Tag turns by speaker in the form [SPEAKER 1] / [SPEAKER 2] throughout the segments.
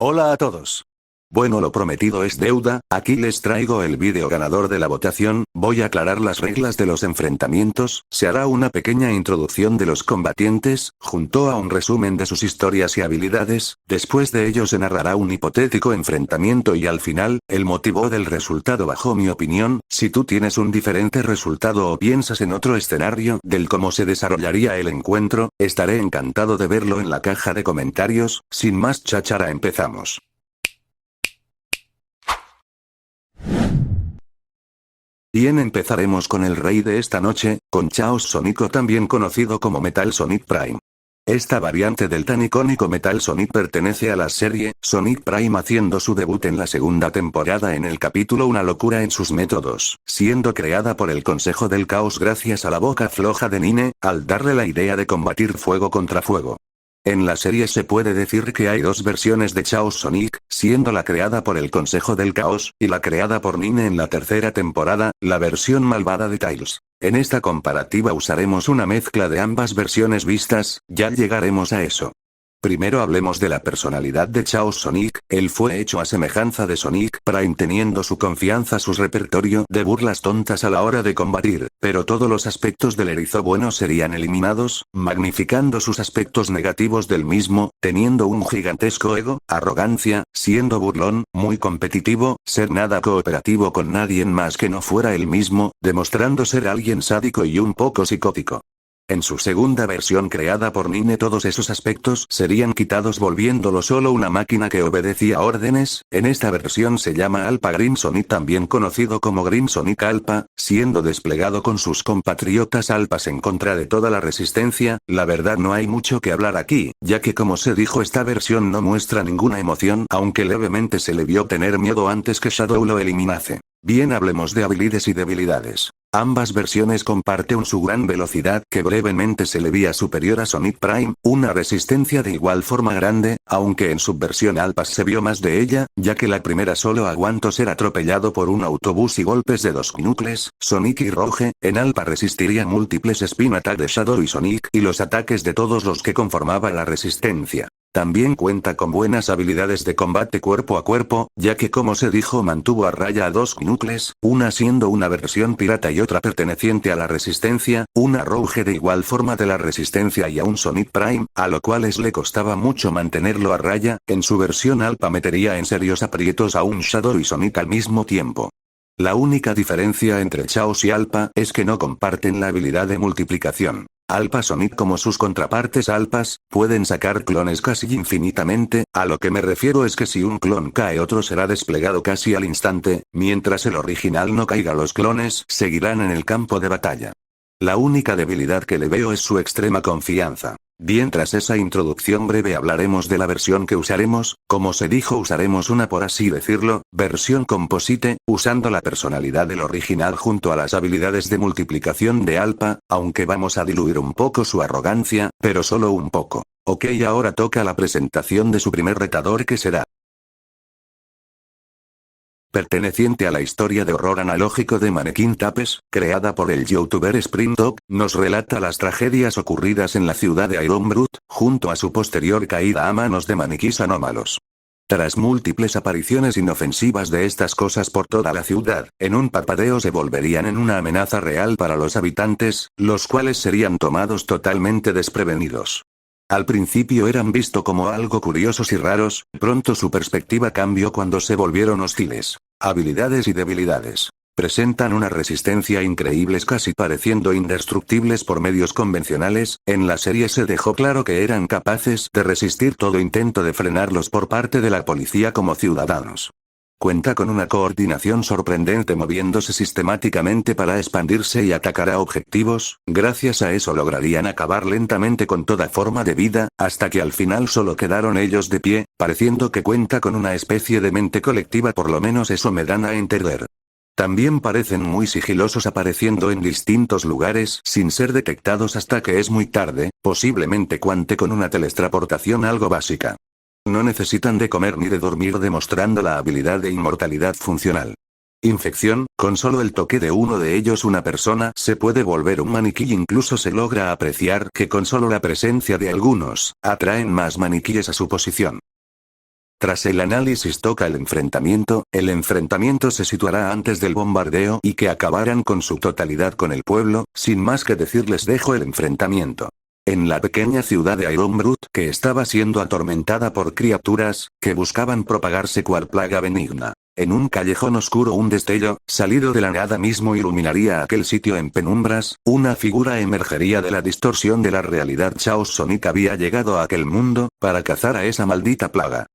[SPEAKER 1] Hola a todos. Bueno, lo prometido es deuda, aquí les traigo el vídeo ganador de la votación. Voy a aclarar las reglas de los enfrentamientos, se hará una pequeña introducción de los combatientes, junto a un resumen de sus historias y habilidades, después de ello se narrará un hipotético enfrentamiento y al final, el motivo del resultado bajo mi opinión. Si tú tienes un diferente resultado o piensas en otro escenario del cómo se desarrollaría el encuentro, estaré encantado de verlo en la caja de comentarios. Sin más cháchara, empezamos. Bien, empezaremos con el rey de esta noche, con Chaos Sonic, o también conocido como Metal Sonic Prime. Esta variante del tan icónico Metal Sonic pertenece a la serie Sonic Prime, haciendo su debut en la segunda temporada en el capítulo Una locura en sus métodos, siendo creada por el Consejo del Caos gracias a la boca floja de Nine, al darle la idea de combatir fuego contra fuego. En la serie se puede decir que hay dos versiones de Chaos Sonic, siendo la creada por el Consejo del Caos, y la creada por Nine en la tercera temporada, la versión malvada de Tails. En esta comparativa usaremos una mezcla de ambas versiones vistas, ya llegaremos a eso. Primero hablemos de la personalidad de Chaos Sonic. Él fue hecho a semejanza de Sonic Prime, teniendo su confianza, su repertorio de burlas tontas a la hora de combatir, pero todos los aspectos del erizo bueno serían eliminados, magnificando sus aspectos negativos del mismo, teniendo un gigantesco ego, arrogancia, siendo burlón, muy competitivo, ser nada cooperativo con nadie más que no fuera él mismo, demostrando ser alguien sádico y un poco psicótico. En su segunda versión creada por Nine, todos esos aspectos serían quitados, volviéndolo solo una máquina que obedecía órdenes. En esta versión se llama Alpha Green Sonic, también conocido como Green Sonic Alpha, siendo desplegado con sus compatriotas Alpas en contra de toda la resistencia. La verdad, no hay mucho que hablar aquí, ya que como se dijo, esta versión no muestra ninguna emoción, aunque levemente se le vio tener miedo antes que Shadow lo eliminase. Bien, hablemos de habilidades y debilidades. Ambas versiones comparten su gran velocidad, que brevemente se le veía superior a Sonic Prime, una resistencia de igual forma grande, aunque en su versión Alpha se vio más de ella, ya que la primera solo aguantó ser atropellado por un autobús y golpes de dos Knuckles, Sonic y Rouge. En Alpha resistiría múltiples Spin Attack de Shadow y Sonic y los ataques de todos los que conformaban la resistencia. También cuenta con buenas habilidades de combate cuerpo a cuerpo, ya que como se dijo mantuvo a raya a dos Knuckles, una siendo una versión pirata y otra perteneciente a la resistencia, una Rouge de igual forma de la resistencia y a un Sonic Prime, a lo cual le costaba mucho mantenerlo a raya. En su versión Alpha metería en serios aprietos a un Shadow y Sonic al mismo tiempo. La única diferencia entre Chaos y Alpha es que no comparten la habilidad de multiplicación. Alpha Sonic, como sus contrapartes Alpas, pueden sacar clones casi infinitamente. A lo que me refiero es que si un clon cae, otro será desplegado casi al instante, mientras el original no caiga, los clones seguirán en el campo de batalla. La única debilidad que le veo es su extrema confianza. Bien, tras esa introducción breve hablaremos de la versión que usaremos. Como se dijo, usaremos una, por así decirlo, versión composite, usando la personalidad del original junto a las habilidades de multiplicación de Alpha, aunque vamos a diluir un poco su arrogancia, pero solo un poco. Ok, ahora toca la presentación de su primer retador, que será perteneciente a la historia de horror analógico de Mannequin Tapes, creada por el youtuber Sprintok, nos relata las tragedias ocurridas en la ciudad de Iron Brute, junto a su posterior caída a manos de maniquís anómalos. Tras múltiples apariciones inofensivas de estas cosas por toda la ciudad, en un parpadeo se volverían en una amenaza real para los habitantes, los cuales serían tomados totalmente desprevenidos. Al principio eran visto como algo curiosos y raros, pronto su perspectiva cambió cuando se volvieron hostiles. Habilidades y debilidades. Presentan una resistencia increíbles, casi pareciendo indestructibles por medios convencionales. En la serie se dejó claro que eran capaces de resistir todo intento de frenarlos por parte de la policía como ciudadanos. Cuenta con una coordinación sorprendente, moviéndose sistemáticamente para expandirse y atacar a objetivos. Gracias a eso lograrían acabar lentamente con toda forma de vida, hasta que al final solo quedaron ellos de pie, pareciendo que cuenta con una especie de mente colectiva, por lo menos eso me dan a entender. También parecen muy sigilosos, apareciendo en distintos lugares sin ser detectados hasta que es muy tarde. Posiblemente cuente con una teletransportación algo básica. No necesitan de comer ni de dormir, demostrando la habilidad de inmortalidad funcional. Infección, con solo el toque de uno de ellos una persona se puede volver un maniquí. Incluso se logra apreciar que con solo la presencia de algunos, atraen más maniquíes a su posición. Tras el análisis toca el enfrentamiento se situará antes del bombardeo y que acabaran con su totalidad con el pueblo, sin más que decirles dejo el enfrentamiento. En la pequeña ciudad de Ironbrut, que estaba siendo atormentada por criaturas, que buscaban propagarse cual plaga benigna. En un callejón oscuro un destello, salido de la nada mismo iluminaría aquel sitio en penumbras, una figura emergería de la distorsión de la realidad. Chaos Sonic había llegado a aquel mundo, para cazar a esa maldita plaga.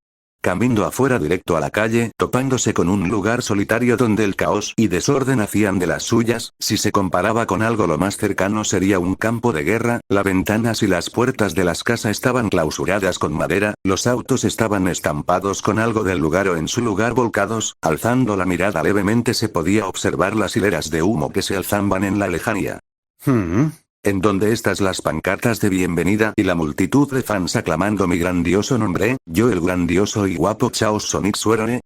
[SPEAKER 1] Camino afuera directo a la calle, topándose con un lugar solitario donde el caos y desorden hacían de las suyas, si se comparaba con algo lo más cercano sería un campo de guerra, las ventanas y las puertas de las casas estaban clausuradas con madera, los autos estaban estampados con algo del lugar o en su lugar volcados, alzando la mirada levemente se podía observar las hileras de humo que se alzaban en la lejanía. En donde estas las pancartas de bienvenida y la multitud de fans aclamando mi grandioso nombre, yo el grandioso y guapo Chaos Sonic Suerone.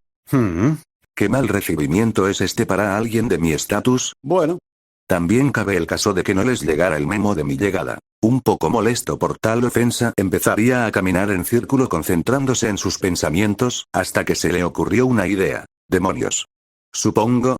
[SPEAKER 1] ¿Qué mal recibimiento es este para alguien de mi estatus? Bueno. También cabe el caso de que no les llegara el memo de mi llegada. Un poco molesto por tal ofensa, empezaría a caminar en círculo concentrándose en sus pensamientos, hasta que se le ocurrió una idea. Demonios. Supongo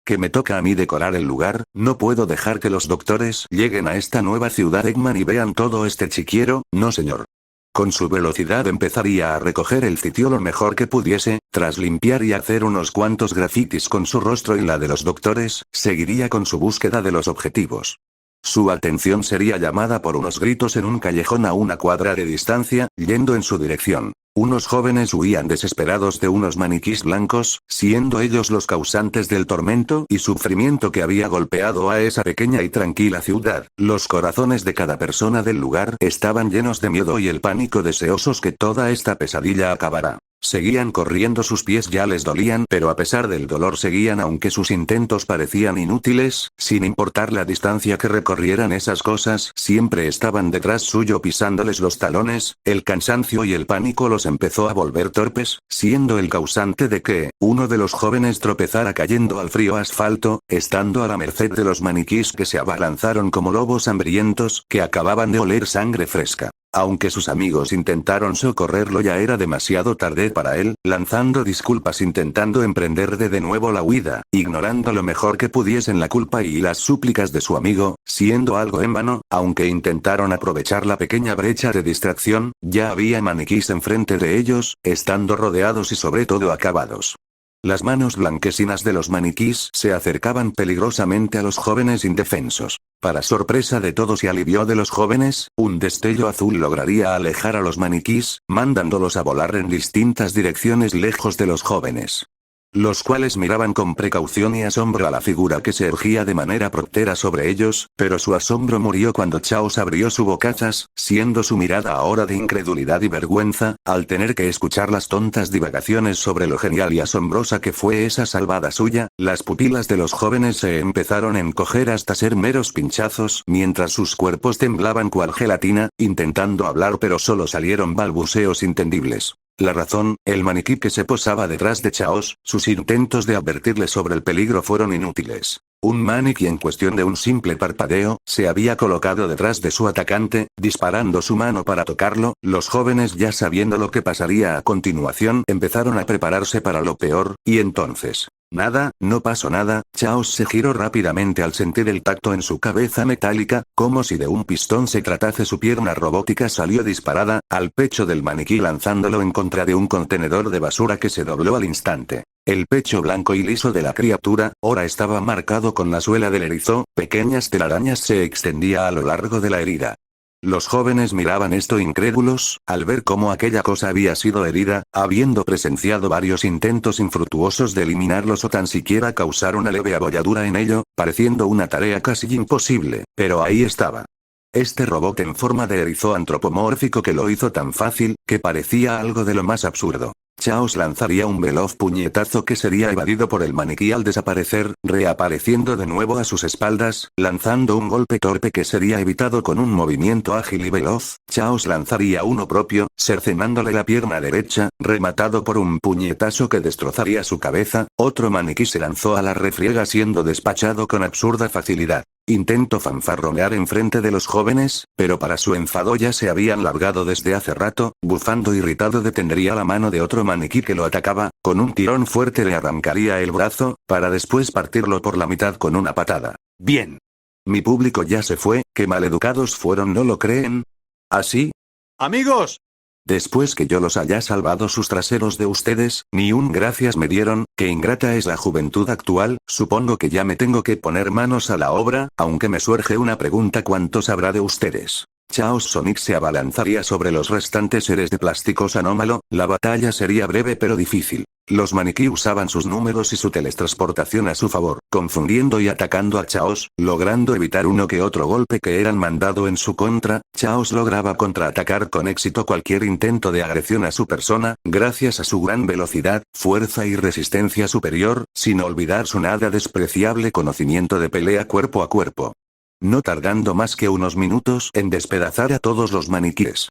[SPEAKER 1] que me toca a mí decorar el lugar, no puedo dejar que los doctores lleguen a esta nueva ciudad Eggman y vean todo este chiquiero, no señor. Con su velocidad empezaría a recoger el sitio lo mejor que pudiese, tras limpiar y hacer unos cuantos grafitis con su rostro y la de los doctores, seguiría con su búsqueda de los objetivos. Su atención sería llamada por unos gritos en un callejón a una cuadra de distancia, yendo en su dirección. Unos jóvenes huían desesperados de unos maniquís blancos, siendo ellos los causantes del tormento y sufrimiento que había golpeado a esa pequeña y tranquila ciudad. Los corazones de cada persona del lugar estaban llenos de miedo y el pánico, deseosos que toda esta pesadilla acabara. Seguían corriendo, sus pies ya les dolían, pero a pesar del dolor seguían aunque sus intentos parecían inútiles, sin importar la distancia que recorrieran esas cosas, siempre estaban detrás suyo pisándoles los talones, el cansancio y el pánico los empezó a volver torpes, siendo el causante de que, uno de los jóvenes tropezara cayendo al frío asfalto, estando a la merced de los maniquís que se abalanzaron como lobos hambrientos, que acababan de oler sangre fresca. Aunque sus amigos intentaron socorrerlo ya era demasiado tarde para él, lanzando disculpas intentando emprender de nuevo la huida, ignorando lo mejor que pudiesen la culpa y las súplicas de su amigo, siendo algo en vano, aunque intentaron aprovechar la pequeña brecha de distracción, ya había maniquís enfrente de ellos, estando rodeados y sobre todo acabados. Las manos blanquecinas de los maniquís se acercaban peligrosamente a los jóvenes indefensos. Para sorpresa de todos y alivio de los jóvenes, un destello azul lograría alejar a los maniquís, mandándolos a volar en distintas direcciones lejos de los jóvenes. Los cuales miraban con precaución y asombro a la figura que se ergía de manera proctera sobre ellos, pero su asombro murió cuando Chaos abrió su bocazas, siendo su mirada ahora de incredulidad y vergüenza, al tener que escuchar las tontas divagaciones sobre lo genial y asombrosa que fue esa salvada suya. Las pupilas de los jóvenes se empezaron a encoger hasta ser meros pinchazos, mientras sus cuerpos temblaban cual gelatina, intentando hablar pero solo salieron balbuceos inentendibles. La razón, el maniquí que se posaba detrás de Chaos, sus intentos de advertirle sobre el peligro fueron inútiles. Un maniquí en cuestión de un simple parpadeo, se había colocado detrás de su atacante, disparando su mano para tocarlo. Los jóvenes, ya sabiendo lo que pasaría a continuación, empezaron a prepararse para lo peor, y entonces... Nada, no pasó nada. Chaos se giró rápidamente al sentir el tacto en su cabeza metálica, como si de un pistón se tratase. Su pierna robótica salió disparada, al pecho del maniquí lanzándolo en contra de un contenedor de basura que se dobló al instante. El pecho blanco y liso de la criatura, ahora estaba marcado con la suela del erizo, pequeñas telarañas se extendía a lo largo de la herida. Los jóvenes miraban esto incrédulos, al ver cómo aquella cosa había sido herida, habiendo presenciado varios intentos infructuosos de eliminarlos o tan siquiera causar una leve abolladura en ello, pareciendo una tarea casi imposible, pero ahí estaba. Este robot en forma de erizo antropomórfico que lo hizo tan fácil, que parecía algo de lo más absurdo. Chaos lanzaría un veloz puñetazo que sería evadido por el maniquí al desaparecer, reapareciendo de nuevo a sus espaldas, lanzando un golpe torpe que sería evitado con un movimiento ágil y veloz. Chaos lanzaría uno propio, cercenándole la pierna derecha, rematado por un puñetazo que destrozaría su cabeza. Otro maniquí se lanzó a la refriega siendo despachado con absurda facilidad. Intento fanfarronear enfrente de los jóvenes, pero para su enfado ya se habían largado desde hace rato. Bufando irritado detendría la mano de otro maniquí que lo atacaba, con un tirón fuerte le arrancaría el brazo, para después partirlo por la mitad con una patada. Bien. Mi público ya se fue, qué maleducados fueron, ¿no lo creen? ¿Así?
[SPEAKER 2] ¡Amigos!
[SPEAKER 1] Después que yo los haya salvado sus traseros de ustedes, ni un gracias me dieron. Qué ingrata es la juventud actual. Supongo que ya me tengo que poner manos a la obra, aunque me surge una pregunta: ¿cuántos habrá de ustedes? Chaos Sonic se abalanzaría sobre los restantes seres de plásticos anómalo. La batalla sería breve pero difícil. Los maniquí usaban sus números y su teletransportación a su favor, confundiendo y atacando a Chaos, logrando evitar uno que otro golpe que eran mandado en su contra. Chaos lograba contraatacar con éxito cualquier intento de agresión a su persona, gracias a su gran velocidad, fuerza y resistencia superior, sin olvidar su nada despreciable conocimiento de pelea cuerpo a cuerpo. No tardando más que unos minutos en despedazar a todos los maniquíes.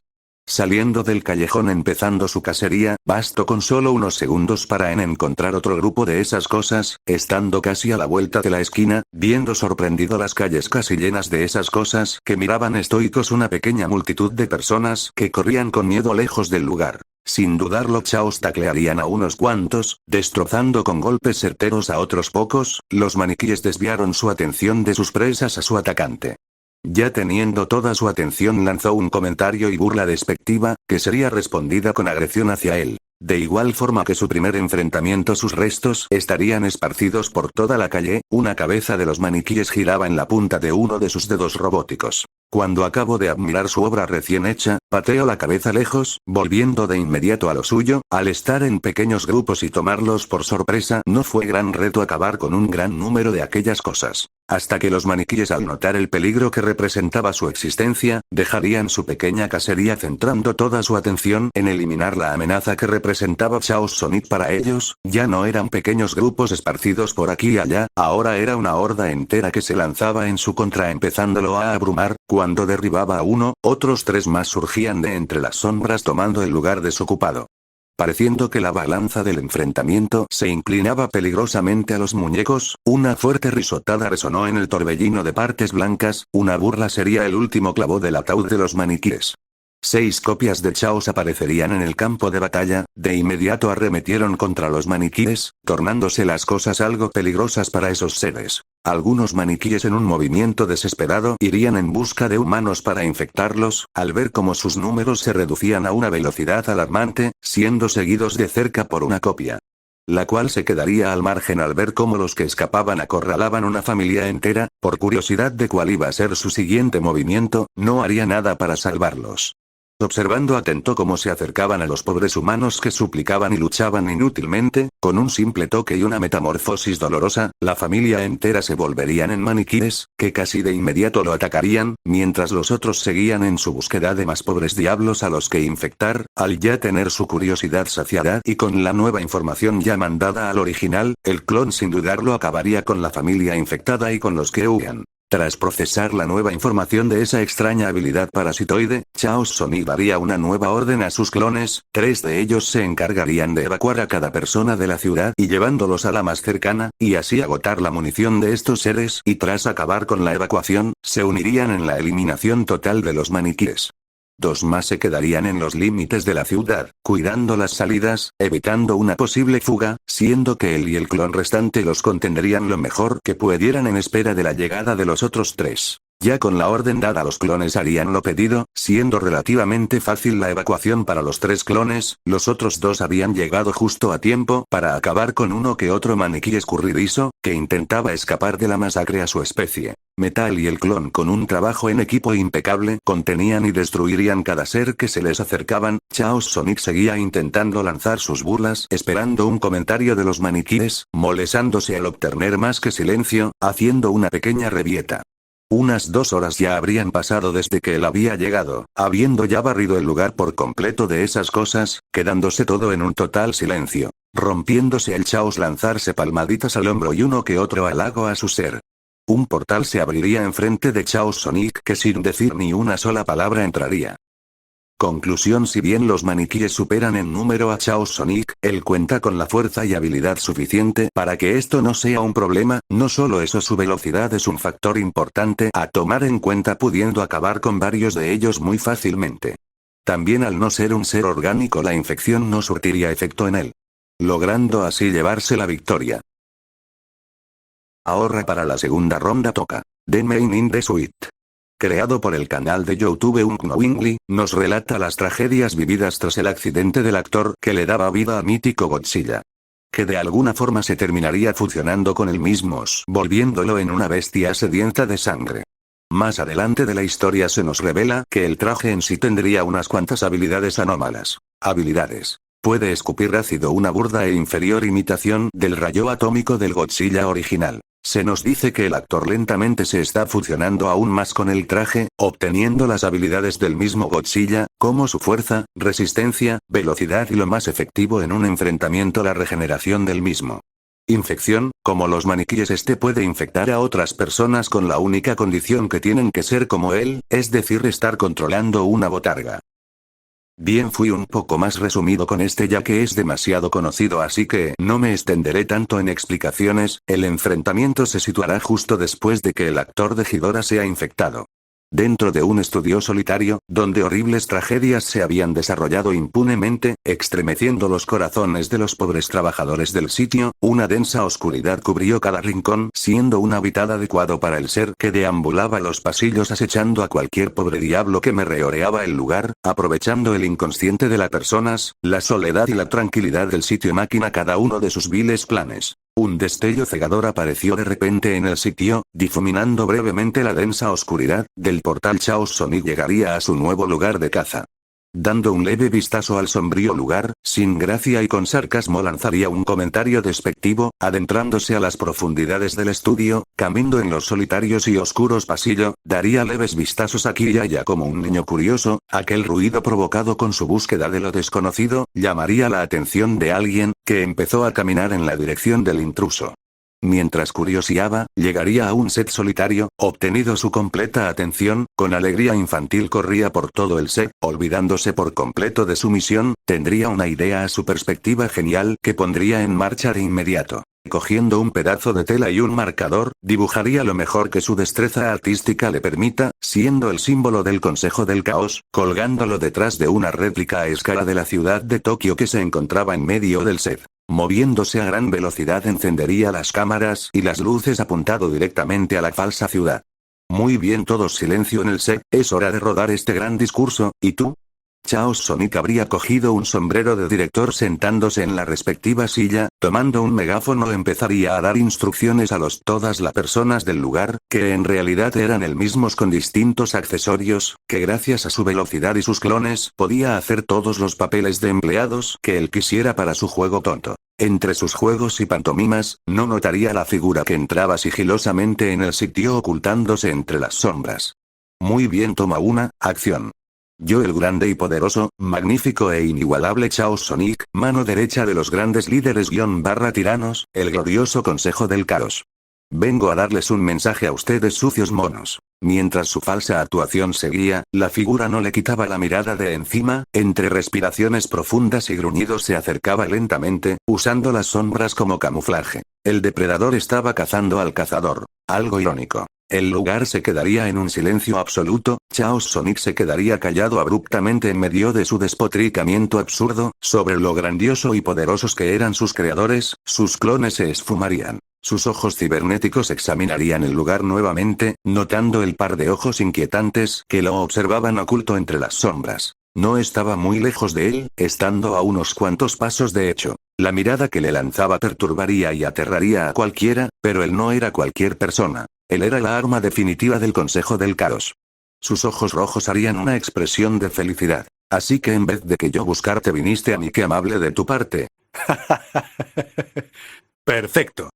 [SPEAKER 1] Saliendo del callejón empezando su cacería, bastó con solo unos segundos para encontrar otro grupo de esas cosas. Estando casi a la vuelta de la esquina, viendo sorprendido las calles casi llenas de esas cosas que miraban estoicos una pequeña multitud de personas que corrían con miedo lejos del lugar. Sin dudarlo, Chaos taclearían a unos cuantos, destrozando con golpes certeros a otros pocos. Los maniquíes desviaron su atención de sus presas a su atacante. Ya teniendo toda su atención, lanzó un comentario y burla despectiva, que sería respondida con agresión hacia él. De igual forma que su primer enfrentamiento, sus restos estarían esparcidos por toda la calle. Una cabeza de los maniquíes giraba en la punta de uno de sus dedos robóticos. Cuando acabo de admirar su obra recién hecha, pateo la cabeza lejos, volviendo de inmediato a lo suyo. Al estar en pequeños grupos y tomarlos por sorpresa, no fue gran reto acabar con un gran número de aquellas cosas. Hasta que los maniquíes, al notar el peligro que representaba su existencia, dejarían su pequeña cacería centrando toda su atención en eliminar la amenaza que representaba Chaos Sonic para ellos. Ya no eran pequeños grupos esparcidos por aquí y allá, ahora era una horda entera que se lanzaba en su contra, empezándolo a abrumar. Cuando derribaba a uno, otros tres más surgían de entre las sombras tomando el lugar desocupado. Pareciendo que la balanza del enfrentamiento se inclinaba peligrosamente a los muñecos, una fuerte risotada resonó en el torbellino de partes blancas. Una burla sería el último clavo del ataúd de los maniquíes. 6 copias de Chaos aparecerían en el campo de batalla. De inmediato arremetieron contra los maniquíes, tornándose las cosas algo peligrosas para esos seres. Algunos maniquíes, en un movimiento desesperado, irían en busca de humanos para infectarlos, al ver cómo sus números se reducían a una velocidad alarmante, siendo seguidos de cerca por una copia, la cual se quedaría al margen al ver cómo los que escapaban acorralaban una familia entera. Por curiosidad de cuál iba a ser su siguiente movimiento, no haría nada para salvarlos. Observando atento cómo se acercaban a los pobres humanos que suplicaban y luchaban inútilmente, con un simple toque y una metamorfosis dolorosa, la familia entera se volverían en maniquíes, que casi de inmediato lo atacarían, mientras los otros seguían en su búsqueda de más pobres diablos a los que infectar. Al ya tener su curiosidad saciada y con la nueva información ya mandada al original, el clon sin dudarlo acabaría con la familia infectada y con los que huían. Tras procesar la nueva información de esa extraña habilidad parasitoide, Chaos Sonic daría una nueva orden a sus clones. 3 de ellos se encargarían de evacuar a cada persona de la ciudad y llevándolos a la más cercana, y así agotar la munición de estos seres, y tras acabar con la evacuación, se unirían en la eliminación total de los maniquíes. 2 más se quedarían en los límites de la ciudad, cuidando las salidas, evitando una posible fuga, siendo que él y el clon restante los contendrían lo mejor que pudieran en espera de la llegada de los otros 3. Ya con la orden dada, los clones harían lo pedido, siendo relativamente fácil la evacuación para los 3 clones. Los otros 2 habían llegado justo a tiempo para acabar con uno que otro maniquí escurridizo, que intentaba escapar de la masacre a su especie. Metal y el clon, con un trabajo en equipo impecable, contenían y destruirían cada ser que se les acercaban. Chaos Sonic seguía intentando lanzar sus burlas, esperando un comentario de los maniquíes, molestándose al obtener más que silencio, haciendo una pequeña revieta. Unas 2 horas ya habrían pasado desde que él había llegado, habiendo ya barrido el lugar por completo de esas cosas, quedándose todo en un total silencio. Rompiéndose el Chaos, lanzarse palmaditas al hombro y uno que otro halago a su ser. Un portal se abriría enfrente de Chaos Sonic, que sin decir ni una sola palabra entraría. Conclusión: si bien los maniquíes superan en número a Chaos Sonic, él cuenta con la fuerza y habilidad suficiente para que esto no sea un problema. No solo eso, su velocidad es un factor importante a tomar en cuenta, pudiendo acabar con varios de ellos muy fácilmente. También, al no ser un ser orgánico, la infección no surtiría efecto en él, logrando así llevarse la victoria. Ahora para la segunda ronda toca The Main in the Suite. Creado por el canal de YouTube Unknowingly, nos relata las tragedias vividas tras el accidente del actor que le daba vida a mítico Godzilla, que de alguna forma se terminaría fusionando con el mismo, volviéndolo en una bestia sedienta de sangre. Más adelante de la historia se nos revela que el traje en sí tendría unas cuantas habilidades anómalas. Habilidades: puede escupir ácido, una burda e inferior imitación del rayo atómico del Godzilla original. Se nos dice que el actor lentamente se está fusionando aún más con el traje, obteniendo las habilidades del mismo Godzilla, como su fuerza, resistencia, velocidad y lo más efectivo en un enfrentamiento, la regeneración del mismo. Infección: como los maniquíes, este puede infectar a otras personas con la única condición que tienen que ser como él, es decir, estar controlando una botarga. Bien, fui un poco más resumido con este ya que es demasiado conocido, así que no me extenderé tanto en explicaciones. El enfrentamiento se situará justo después de que el actor de Ghidorah sea infectado. Dentro de un estudio solitario, donde horribles tragedias se habían desarrollado impunemente, estremeciendo los corazones de los pobres trabajadores del sitio, una densa oscuridad cubrió cada rincón, siendo un hábitat adecuado para el ser que deambulaba los pasillos acechando a cualquier pobre diablo que merodeaba el lugar, aprovechando el inconsciente de las personas, la soledad y la tranquilidad del sitio, máquina cada uno de sus viles planes. Un destello cegador apareció de repente en el sitio, difuminando brevemente la densa oscuridad. Del portal, Chaos Sonic llegaría a su nuevo lugar de caza. Dando un leve vistazo al sombrío lugar, sin gracia y con sarcasmo lanzaría un comentario despectivo, adentrándose a las profundidades del estudio, caminando en los solitarios y oscuros pasillos, daría leves vistazos aquí y allá como un niño curioso. Aquel ruido provocado con su búsqueda de lo desconocido, llamaría la atención de alguien, que empezó a caminar en la dirección del intruso. Mientras curioseaba, llegaría a un set solitario, obtenido su completa atención, con alegría infantil corría por todo el set, olvidándose por completo de su misión. Tendría una idea a su perspectiva genial que pondría en marcha de inmediato. Cogiendo un pedazo de tela y un marcador, dibujaría lo mejor que su destreza artística le permita, siendo el símbolo del Consejo del Caos, colgándolo detrás de una réplica a escala de la ciudad de Tokio que se encontraba en medio del set. Moviéndose a gran velocidad, encendería las cámaras y las luces apuntado directamente a la falsa ciudad. Muy bien, todos silencio en el set, es hora de rodar este gran discurso. ¿Y tú? Chaos Sonic habría cogido un sombrero de director, sentándose en la respectiva silla, tomando un megáfono empezaría a dar instrucciones a todas las personas del lugar, que en realidad eran el mismos con distintos accesorios, que gracias a su velocidad y sus clones podía hacer todos los papeles de empleados que él quisiera para su juego tonto. Entre sus juegos y pantomimas, no notaría la figura que entraba sigilosamente en el sitio ocultándose entre las sombras. Muy bien, toma una, acción. Yo, el grande y poderoso, magnífico e inigualable Chaos Sonic, mano derecha de los grandes líderes / tiranos, el glorioso Consejo del Caos. Vengo a darles un mensaje a ustedes, sucios monos. Mientras su falsa actuación seguía, la figura no le quitaba la mirada de encima, entre respiraciones profundas y gruñidos se acercaba lentamente, usando las sombras como camuflaje. El depredador estaba cazando al cazador. Algo irónico. El lugar se quedaría en un silencio absoluto. Chaos Sonic se quedaría callado abruptamente en medio de su despotricamiento absurdo, sobre lo grandioso y poderosos que eran sus creadores. Sus clones se esfumarían. Sus ojos cibernéticos examinarían el lugar nuevamente, notando el par de ojos inquietantes que lo observaban oculto entre las sombras. No estaba muy lejos de él, estando a unos cuantos pasos de hecho. La mirada que le lanzaba perturbaría y aterraría a cualquiera, pero él no era cualquier persona. Él era la arma definitiva del Consejo del Caos. Sus ojos rojos harían una expresión de felicidad. Así que en vez de que yo buscarte, viniste a mí, qué amable de tu parte. Perfecto.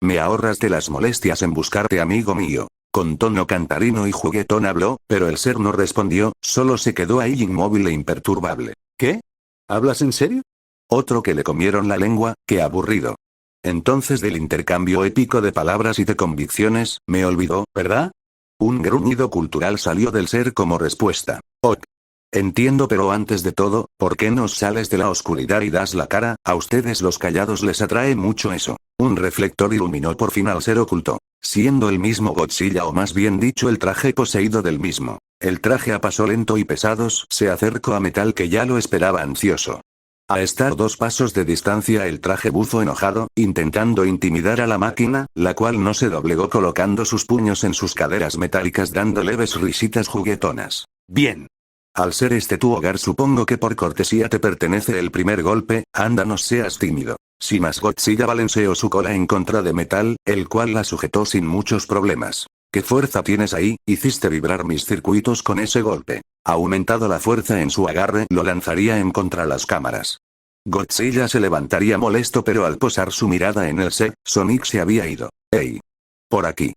[SPEAKER 1] Me ahorraste las molestias en buscarte, amigo mío. Con tono cantarino y juguetón habló, pero el ser no respondió, solo se quedó ahí inmóvil e imperturbable. ¿Qué? ¿Hablas en serio? Otro que le comieron la lengua, qué aburrido. Entonces, del intercambio épico de palabras y de convicciones, me olvidó, ¿verdad? Un gruñido cultural salió del ser como respuesta. Ok. Entiendo, pero antes de todo, ¿por qué no sales de la oscuridad y das la cara? A ustedes los callados les atrae mucho eso. Un reflector iluminó por fin al ser oculto, siendo el mismo Godzilla, o más bien dicho el traje poseído del mismo. El traje a paso lento y pesados se acercó a Metal, que ya lo esperaba ansioso. A estar 2 pasos de distancia, el traje buzo enojado, intentando intimidar a la máquina, la cual no se doblegó colocando sus puños en sus caderas metálicas dando leves risitas juguetonas. Bien. Al ser este tu hogar, supongo que por cortesía te pertenece el primer golpe, anda, no seas tímido. Sin más, Godzilla balanceó su cola en contra de Metal, el cual la sujetó sin muchos problemas. ¿Qué fuerza tienes ahí? Hiciste vibrar mis circuitos con ese golpe. Aumentado la fuerza en su agarre, lo lanzaría en contra las cámaras. Godzilla se levantaría molesto, pero al posar su mirada en el set, Sonic se había ido. ¡Ey! Por aquí.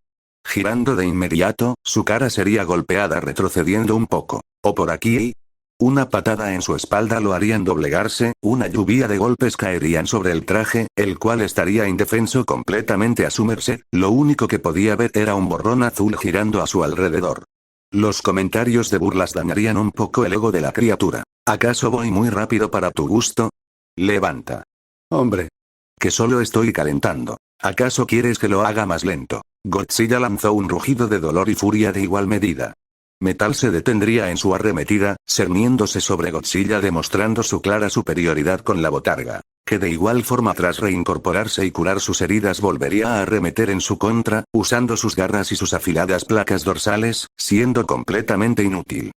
[SPEAKER 1] Girando de inmediato, su cara sería golpeada retrocediendo un poco. O por aquí. Una patada en su espalda lo harían doblegarse, una lluvia de golpes caerían sobre el traje, el cual estaría indefenso completamente a su merced. Lo único que podía ver era un borrón azul girando a su alrededor. Los comentarios de burlas dañarían un poco el ego de la criatura. ¿Acaso voy muy rápido para tu gusto? Levanta. Hombre. Que solo estoy calentando. ¿Acaso quieres que lo haga más lento? Godzilla lanzó un rugido de dolor y furia de igual medida. Metal se detendría en su arremetida, cerniéndose sobre Godzilla, demostrando su clara superioridad con la botarga, que de igual forma, tras reincorporarse y curar sus heridas, volvería a arremeter en su contra, usando sus garras y sus afiladas placas dorsales, siendo completamente inútil.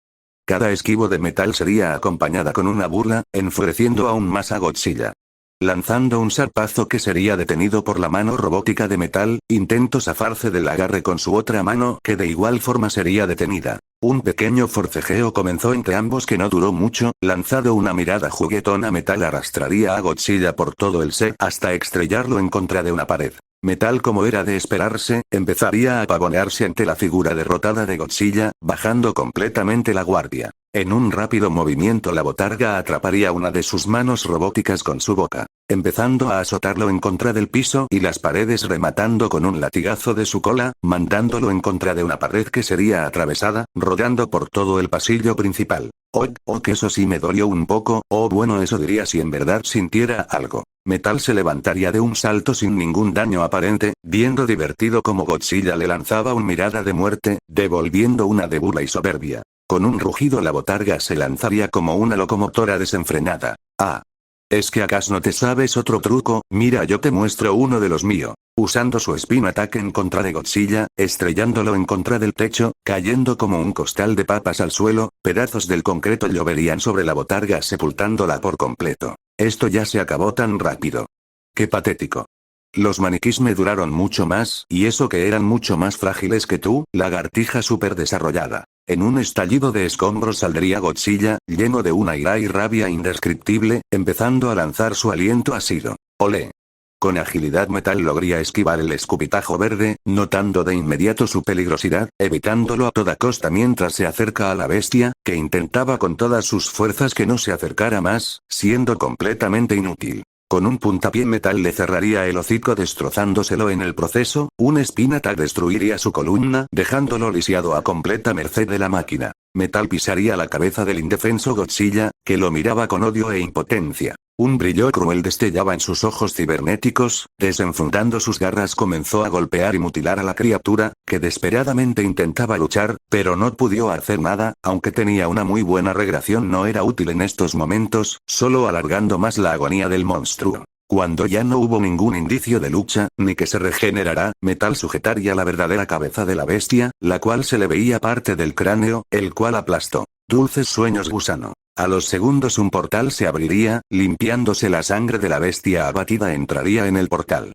[SPEAKER 1] Cada esquivo de Metal sería acompañada con una burla, enfureciendo aún más a Godzilla. Lanzando un zarpazo que sería detenido por la mano robótica de Metal, intentó zafarse del agarre con su otra mano, que de igual forma sería detenida. Un pequeño forcejeo comenzó entre ambos que no duró mucho. Lanzado una mirada juguetona, Metal arrastraría a Godzilla por todo el set hasta estrellarlo en contra de una pared. Metal, como era de esperarse, empezaría a pavonearse ante la figura derrotada de Godzilla, bajando completamente la guardia. En un rápido movimiento, la botarga atraparía una de sus manos robóticas con su boca, empezando a azotarlo en contra del piso y las paredes, rematando con un latigazo de su cola, mandándolo en contra de una pared que sería atravesada, rodando por todo el pasillo principal. Oh, que eso sí me dolió un poco, bueno, eso diría si en verdad sintiera algo. Metal se levantaría de un salto sin ningún daño aparente, viendo divertido como Godzilla le lanzaba una mirada de muerte, devolviendo una de burla y soberbia. Con un rugido, la botarga se lanzaría como una locomotora desenfrenada. Ah. ¿Es que acaso no te sabes otro truco? Mira, yo te muestro uno de los míos. Usando su spin attack en contra de Godzilla, estrellándolo en contra del techo, cayendo como un costal de papas al suelo, pedazos del concreto lloverían sobre la botarga sepultándola por completo. Esto ya se acabó tan rápido. ¡Qué patético! Los maniquís me duraron mucho más, y eso que eran mucho más frágiles que tú, lagartija súper desarrollada. En un estallido de escombros saldría Godzilla, lleno de una ira y rabia indescriptible, empezando a lanzar su aliento ácido. ¡Olé! Con agilidad, Metal lograría esquivar el escupitajo verde, notando de inmediato su peligrosidad, evitándolo a toda costa mientras se acerca a la bestia, que intentaba con todas sus fuerzas que no se acercara más, siendo completamente inútil. Con un puntapié, Metal le cerraría el hocico destrozándoselo en el proceso. Un spin attack destruiría su columna, dejándolo lisiado a completa merced de la máquina. Metal pisaría la cabeza del indefenso Godzilla, que lo miraba con odio e impotencia. Un brillo cruel destellaba en sus ojos cibernéticos. Desenfundando sus garras, comenzó a golpear y mutilar a la criatura, que desesperadamente intentaba luchar, pero no pudo hacer nada. Aunque tenía una muy buena regresión, no era útil en estos momentos, solo alargando más la agonía del monstruo. Cuando ya no hubo ningún indicio de lucha, ni que se regenerara, Metal sujetaría la verdadera cabeza de la bestia, la cual se le veía parte del cráneo, el cual aplastó. Dulces sueños, gusano. A los segundos un portal se abriría, limpiándose la sangre de la bestia abatida, entraría en el portal.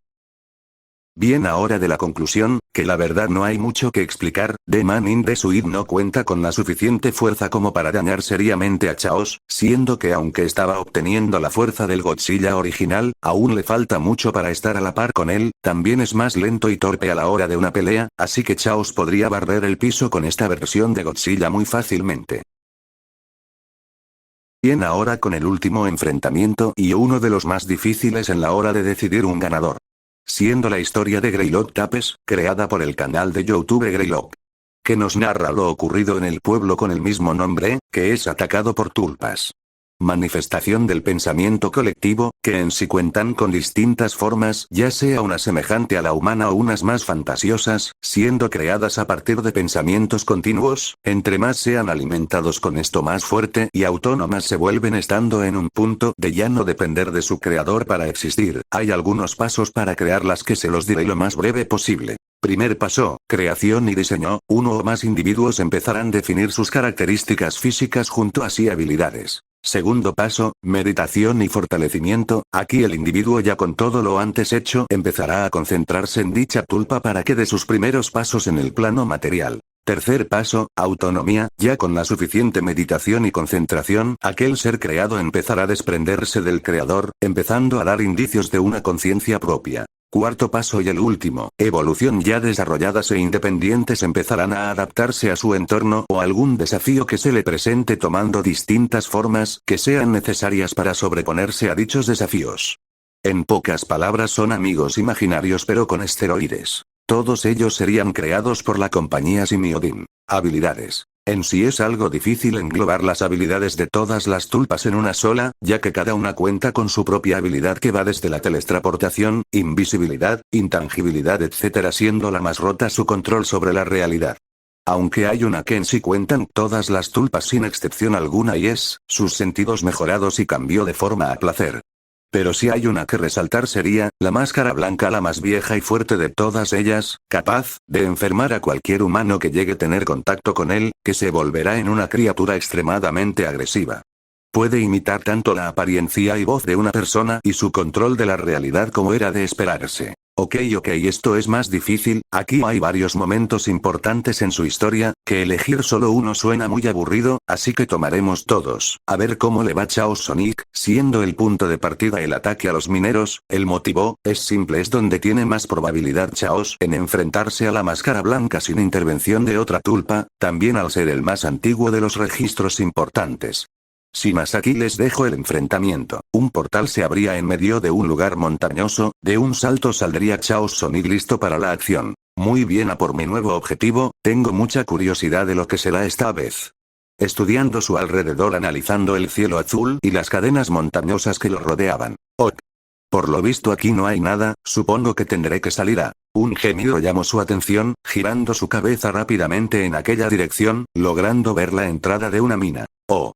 [SPEAKER 1] Bien, ahora de la conclusión, que la verdad no hay mucho que explicar. The Man in the Suit no cuenta con la suficiente fuerza como para dañar seriamente a Chaos, siendo que aunque estaba obteniendo la fuerza del Godzilla original, aún le falta mucho para estar a la par con él. También es más lento y torpe a la hora de una pelea, así que Chaos podría barrer el piso con esta versión de Godzilla muy fácilmente. Bien, ahora con el último enfrentamiento y uno de los más difíciles en la hora de decidir un ganador. Siendo la historia de Greylock Tapes, creada por el canal de YouTube Greylock. que nos narra lo ocurrido en el pueblo con el mismo nombre, que es atacado por tulpas. Manifestación del pensamiento colectivo, que en sí cuentan con distintas formas, ya sea una semejante a la humana o unas más fantasiosas, siendo creadas a partir de pensamientos continuos, entre más sean alimentados con esto más fuerte y autónomas se vuelven estando en un punto de ya no depender de su creador para existir. Hay algunos pasos para crearlas que se los diré lo más breve posible. Primer paso, creación y diseño. Uno o más individuos empezarán a definir sus características físicas junto a sí habilidades. Segundo paso, meditación y fortalecimiento. Aquí el individuo ya con todo lo antes hecho empezará a concentrarse en dicha tulpa para que dé sus primeros pasos en el plano material. Tercer paso, autonomía. Ya con la suficiente meditación y concentración, aquel ser creado empezará a desprenderse del creador, empezando a dar indicios de una conciencia propia. Cuarto paso y el último, evolución. Ya desarrolladas e independientes empezarán a adaptarse a su entorno o algún desafío que se le presente tomando distintas formas que sean necesarias para sobreponerse a dichos desafíos. En pocas palabras son amigos imaginarios pero con esteroides. Todos ellos serían creados por la compañía Simiodin. Habilidades. En sí es algo difícil englobar las habilidades de todas las tulpas en una sola, ya que cada una cuenta con su propia habilidad que va desde la teletransportación, invisibilidad, intangibilidad etc., siendo la más rota su control sobre la realidad. Aunque hay una que en sí cuentan todas las tulpas sin excepción alguna y es, sus sentidos mejorados y cambio de forma a placer. Pero si hay una que resaltar sería, la máscara blanca, la más vieja y fuerte de todas ellas, capaz de enfermar a cualquier humano que llegue a tener contacto con él, que se volverá en una criatura extremadamente agresiva. Puede imitar tanto la apariencia y voz de una persona y su control de la realidad como era de esperarse. Ok, esto es más difícil. Aquí hay varios momentos importantes en su historia, que elegir solo uno suena muy aburrido, así que tomaremos todos. A ver cómo le va Chaos Sonic, siendo el punto de partida el ataque a los mineros. El motivo, es simple, es donde tiene más probabilidad Chaos en enfrentarse a la máscara blanca sin intervención de otra tulpa, también al ser el más antiguo de los registros importantes. Sin más, aquí les dejo el enfrentamiento. Un portal se abría en medio de un lugar montañoso, de un salto saldría Chaos Sonic listo para la acción. Muy bien, a por mi nuevo objetivo, tengo mucha curiosidad de lo que será esta vez. Estudiando su alrededor, analizando el cielo azul y las cadenas montañosas que lo rodeaban. Ok. Por lo visto aquí no hay nada, supongo que tendré que salir a... Un gemido llamó su atención, girando su cabeza rápidamente en aquella dirección, logrando ver la entrada de una mina. Oh.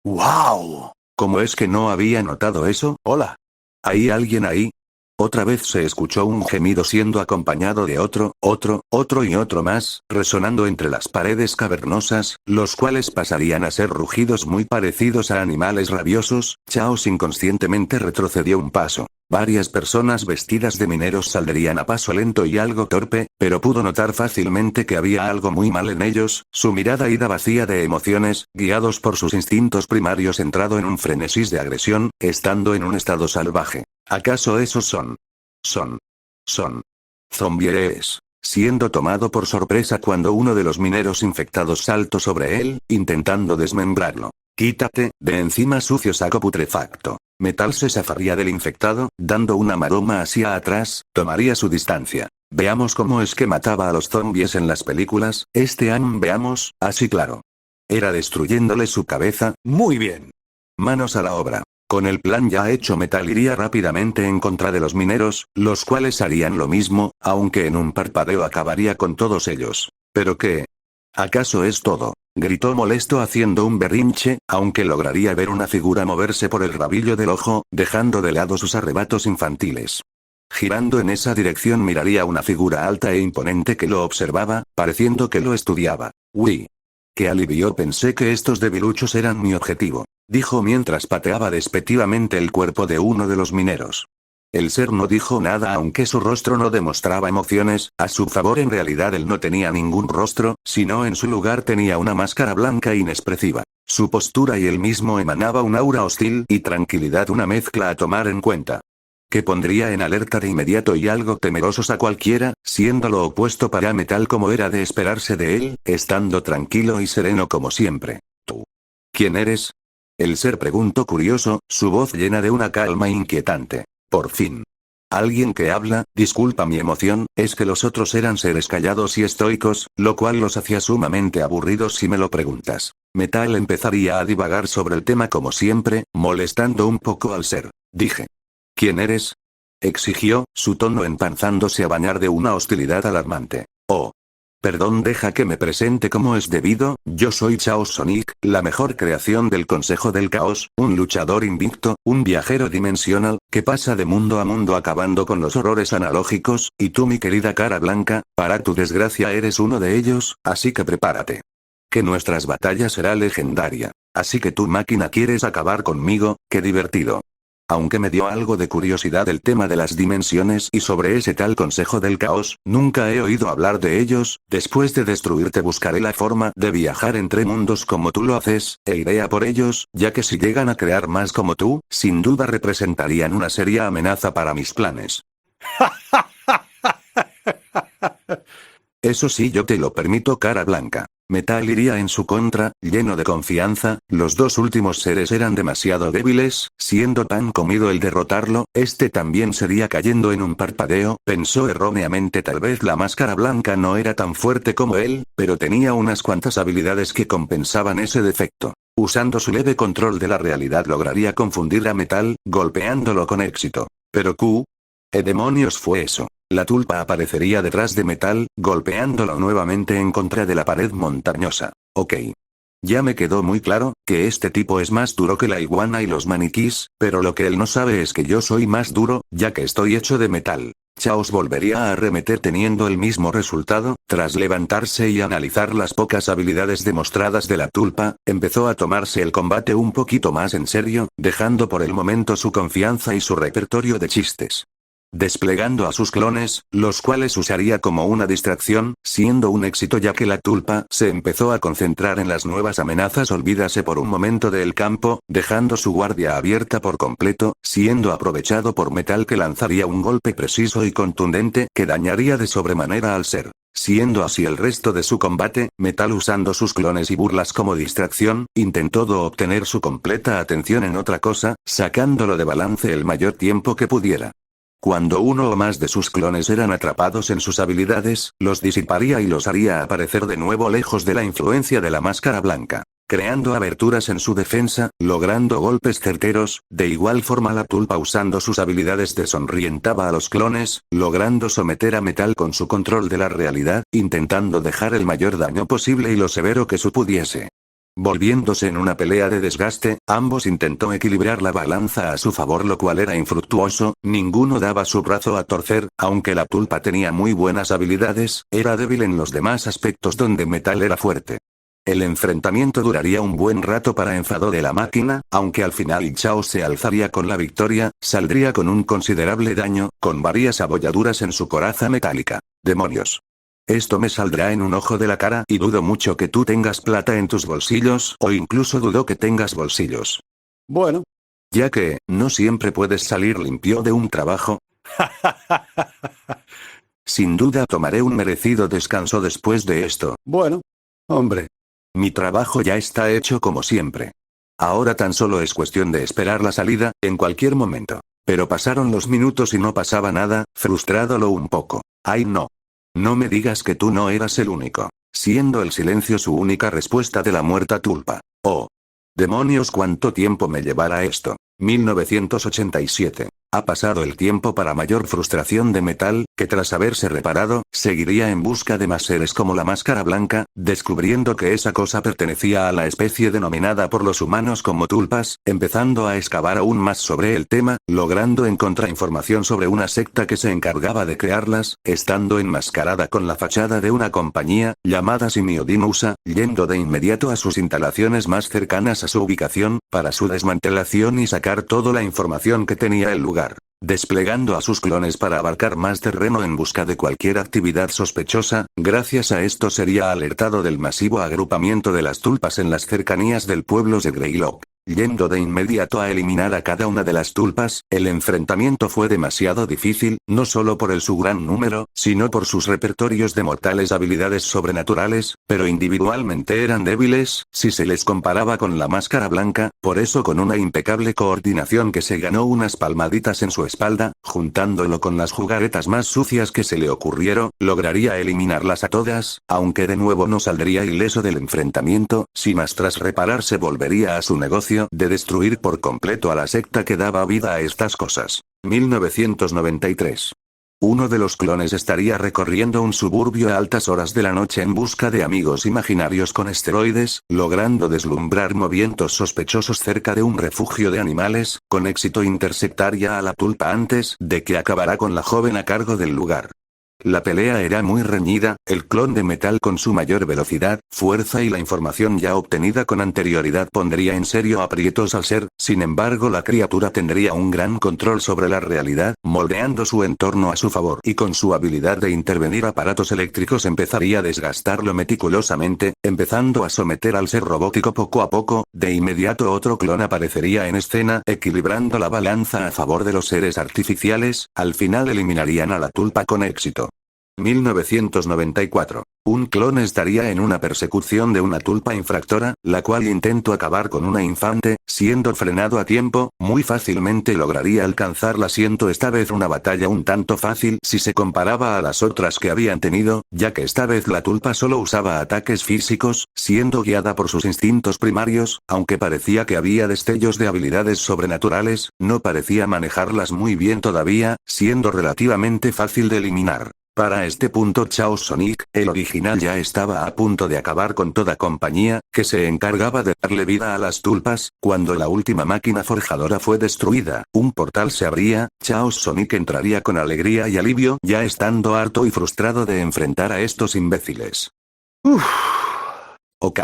[SPEAKER 1] ¡Wow! ¿Cómo es que no había notado eso? Hola. ¿Hay alguien ahí? Otra vez se escuchó un gemido siendo acompañado de otro y otro más, resonando entre las paredes cavernosas, los cuales pasarían a ser rugidos muy parecidos a animales rabiosos. Chaos inconscientemente retrocedió un paso. Varias personas vestidas de mineros saldrían a paso lento y algo torpe, pero pudo notar fácilmente que había algo muy mal en ellos. Su mirada ida vacía de emociones, guiados por sus instintos primarios, entrado en un frenesí de agresión, estando en un estado salvaje. ¿Acaso esos son zombieres? Siendo tomado por sorpresa cuando uno de los mineros infectados saltó sobre él, intentando desmembrarlo. Quítate de encima, sucio saco putrefacto. Metal se zafaría del infectado, dando una maroma hacia atrás, tomaría su distancia. Veamos cómo es que mataba a los zombies en las películas. Veamos, así claro. Era destruyéndole su cabeza. Muy bien. Manos a la obra. Con el plan ya hecho, Metal iría rápidamente en contra de los mineros, los cuales harían lo mismo, aunque en un parpadeo acabaría con todos ellos. ¿Pero qué? ¿Acaso es todo? Gritó molesto haciendo un berrinche, aunque lograría ver una figura moverse por el rabillo del ojo, dejando de lado sus arrebatos infantiles. Girando en esa dirección miraría una figura alta e imponente que lo observaba, pareciendo que lo estudiaba. Uy. Qué alivio, pensé que estos debiluchos eran mi objetivo, dijo mientras pateaba despectivamente el cuerpo de uno de los mineros. El ser no dijo nada, aunque su rostro no demostraba emociones, a su favor. En realidad él no tenía ningún rostro, sino en su lugar tenía una máscara blanca inexpresiva. Su postura y él mismo emanaba un aura hostil y tranquilidad, una mezcla a tomar en cuenta, que pondría en alerta de inmediato y algo temerosos a cualquiera, siendo lo opuesto para Metal como era de esperarse de él, estando tranquilo y sereno como siempre. ¿Tú? ¿Quién eres? El ser preguntó curioso, su voz llena de una calma inquietante. Por fin. Alguien que habla, disculpa mi emoción, es que los otros eran seres callados y estoicos, lo cual los hacía sumamente aburridos si me lo preguntas. Metal empezaría a divagar sobre el tema como siempre, molestando un poco al ser. Dije. ¿Quién eres? Exigió, su tono empanzándose a bañar de una hostilidad alarmante. Oh. Perdón, deja que me presente como es debido, yo soy Chaos Sonic, la mejor creación del Consejo del Caos, un luchador invicto, un viajero dimensional, que pasa de mundo a mundo acabando con los horrores analógicos, y tú mi querida cara blanca, para tu desgracia eres uno de ellos, así que prepárate. Que nuestras batallas será legendaria. Así que tu máquina quieres acabar conmigo, qué divertido. Aunque me dio algo de curiosidad el tema de las dimensiones y sobre ese tal Consejo del Caos, nunca he oído hablar de ellos, después de destruirte buscaré la forma de viajar entre mundos como tú lo haces, e iré a por ellos, ya que si llegan a crear más como tú, sin duda representarían una seria amenaza para mis planes. Eso sí, yo te lo permito, cara blanca. Metal iría en su contra, lleno de confianza, los dos últimos seres eran demasiado débiles, siendo tan comido el derrotarlo, este también sería cayendo en un parpadeo, pensó erróneamente tal vez la máscara blanca no era tan fuerte como él, pero tenía unas cuantas habilidades que compensaban ese defecto. Usando su leve control de la realidad lograría confundir a Metal, golpeándolo con éxito. Pero ¿qué demonios fue eso? La tulpa aparecería detrás de Metal, golpeándolo nuevamente en contra de la pared montañosa. Ok. Ya me quedó muy claro, que este tipo es más duro que la iguana y los maniquís, pero lo que él no sabe es que yo soy más duro, ya que estoy hecho de metal. Chaos volvería a arremeter teniendo el mismo resultado, tras levantarse y analizar las pocas habilidades demostradas de la tulpa, empezó a tomarse el combate un poquito más en serio, dejando por el momento su confianza y su repertorio de chistes. Desplegando a sus clones, los cuales usaría como una distracción, siendo un éxito ya que la tulpa se empezó a concentrar en las nuevas amenazas. Olvídase por un momento del campo, dejando su guardia abierta por completo, siendo aprovechado por Metal que lanzaría un golpe preciso y contundente que dañaría de sobremanera al ser. Siendo así el resto de su combate, Metal usando sus clones y burlas como distracción, intentó obtener su completa atención en otra cosa, sacándolo de balance el mayor tiempo que pudiera. Cuando uno o más de sus clones eran atrapados en sus habilidades, los disiparía y los haría aparecer de nuevo lejos de la influencia de la máscara blanca, creando aberturas en su defensa, logrando golpes certeros. De igual forma la tulpa usando sus habilidades desorientaba a los clones, logrando someter a Metal con su control de la realidad, intentando dejar el mayor daño posible y lo severo que su pudiese. Volviéndose en una pelea de desgaste, ambos intentó equilibrar la balanza a su favor, lo cual era infructuoso, ninguno daba su brazo a torcer, aunque la tulpa tenía muy buenas habilidades, era débil en los demás aspectos donde Metal era fuerte. El enfrentamiento duraría un buen rato para enfado de la máquina, aunque al final Chaos se alzaría con la victoria, saldría con un considerable daño, con varias abolladuras en su coraza metálica. ¡Demonios! Esto me saldrá en un ojo de la cara y dudo mucho que tú tengas plata en tus bolsillos, o incluso dudo que tengas bolsillos. Bueno. Ya que, no siempre puedes salir limpio de un trabajo. Sin duda tomaré un merecido descanso después de esto. Bueno. Hombre. Mi trabajo ya está hecho como siempre. Ahora tan solo es cuestión de esperar la salida, en cualquier momento. Pero pasaron los minutos y no pasaba nada, frustrándolo un poco. ¡Ay no! No me digas que tú no eras el único. Siendo el silencio su única respuesta de la muerta tulpa. Oh. Demonios, ¿cuánto tiempo me llevará esto? 1987. Ha pasado el tiempo para mayor frustración de Metal, que tras haberse reparado, seguiría en busca de más seres como la máscara blanca, descubriendo que esa cosa pertenecía a la especie denominada por los humanos como tulpas, empezando a excavar aún más sobre el tema, logrando encontrar información sobre una secta que se encargaba de crearlas, estando enmascarada con la fachada de una compañía, llamada Simiodinusa, yendo de inmediato a sus instalaciones más cercanas a su ubicación, para su desmantelación y sacar toda la información que tenía el lugar. Desplegando a sus clones para abarcar más terreno en busca de cualquier actividad sospechosa, gracias a esto sería alertado del masivo agrupamiento de las tulpas en las cercanías del pueblo de Greylock. yendo de inmediato a eliminar a cada una de las tulpas. El enfrentamiento fue demasiado difícil, no solo por su gran número, sino por sus repertorios de mortales habilidades sobrenaturales, pero individualmente eran débiles, si se les comparaba con la Máscara Blanca, por eso con una impecable coordinación que se ganó unas palmaditas en su espalda, juntándolo con las jugaretas más sucias que se le ocurrieron, lograría eliminarlas a todas, aunque de nuevo no saldría ileso del enfrentamiento, si más tras repararse volvería a su negocio de destruir por completo a la secta que daba vida a estas cosas. 1993. Uno de los clones estaría recorriendo un suburbio a altas horas de la noche en busca de amigos imaginarios con esteroides, logrando deslumbrar movimientos sospechosos cerca de un refugio de animales. Con éxito interceptaría a la tulpa antes de que acabara con la joven a cargo del lugar. La pelea era muy reñida, el clon de metal con su mayor velocidad, fuerza y la información ya obtenida con anterioridad pondría en serio aprietos al ser. Sin embargo, la criatura tendría un gran control sobre la realidad, moldeando su entorno a su favor y con su habilidad de intervenir aparatos eléctricos empezaría a desgastarlo meticulosamente, empezando a someter al ser robótico poco a poco. De inmediato otro clon aparecería en escena, equilibrando la balanza a favor de los seres artificiales. Al final eliminarían a la tulpa con éxito. 1994. Un clon estaría en una persecución de una tulpa infractora, la cual intentó acabar con una infante, siendo frenado a tiempo, muy fácilmente lograría alcanzarla, siendo esta vez una batalla un tanto fácil si se comparaba a las otras que habían tenido, ya que esta vez la tulpa solo usaba ataques físicos, siendo guiada por sus instintos primarios, aunque parecía que había destellos de habilidades sobrenaturales, no parecía manejarlas muy bien todavía, siendo relativamente fácil de eliminar. Para este punto Chaos Sonic, el original, ya estaba a punto de acabar con toda compañía, que se encargaba de darle vida a las tulpas. Cuando la última máquina forjadora fue destruida, un portal se abría, Chaos Sonic entraría con alegría y alivio, ya estando harto y frustrado de enfrentar a estos imbéciles. Ok.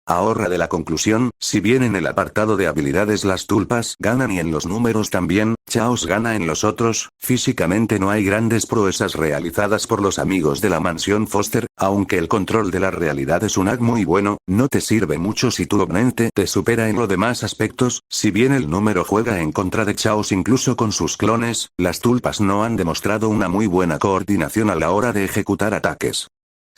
[SPEAKER 1] Ahorra de la conclusión, si bien en el apartado de habilidades las tulpas ganan y en los números también, Chaos gana en los otros. Físicamente no hay grandes proezas realizadas por los amigos de la mansión Foster, aunque el control de la realidad es un hack muy bueno, no te sirve mucho si tu oponente te supera en los demás aspectos. Si bien el número juega en contra de Chaos incluso con sus clones, las tulpas no han demostrado una muy buena coordinación a la hora de ejecutar ataques.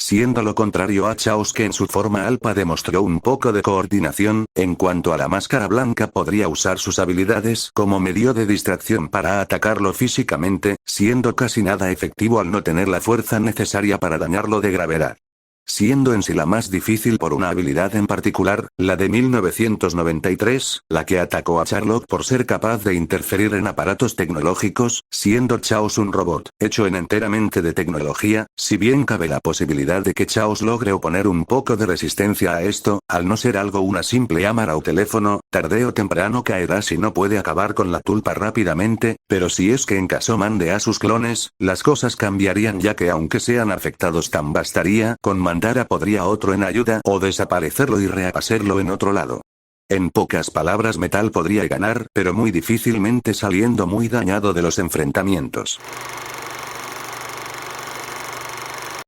[SPEAKER 1] Siendo lo contrario a Chaos, que en su forma alfa demostró un poco de coordinación. En cuanto a la Máscara Blanca, podría usar sus habilidades como medio de distracción para atacarlo físicamente, siendo casi nada efectivo al no tener la fuerza necesaria para dañarlo de gravedad. Siendo en sí la más difícil por una habilidad en particular, la de 1993, la que atacó a Charlotte por ser capaz de interferir en aparatos tecnológicos, siendo Chaos un robot, hecho enteramente de tecnología. Si bien cabe la posibilidad de que Chaos logre oponer un poco de resistencia a esto, al no ser algo una simple cámara o teléfono, tarde o temprano caerá si no puede acabar con la tulpa rápidamente, pero si es que en caso mande a sus clones, las cosas cambiarían, ya que aunque sean afectados tan bastaría con mandar a podría otro en ayuda o desaparecerlo y rehacerlo en otro lado. En pocas palabras, Metal podría ganar, pero muy difícilmente, saliendo muy dañado de los enfrentamientos.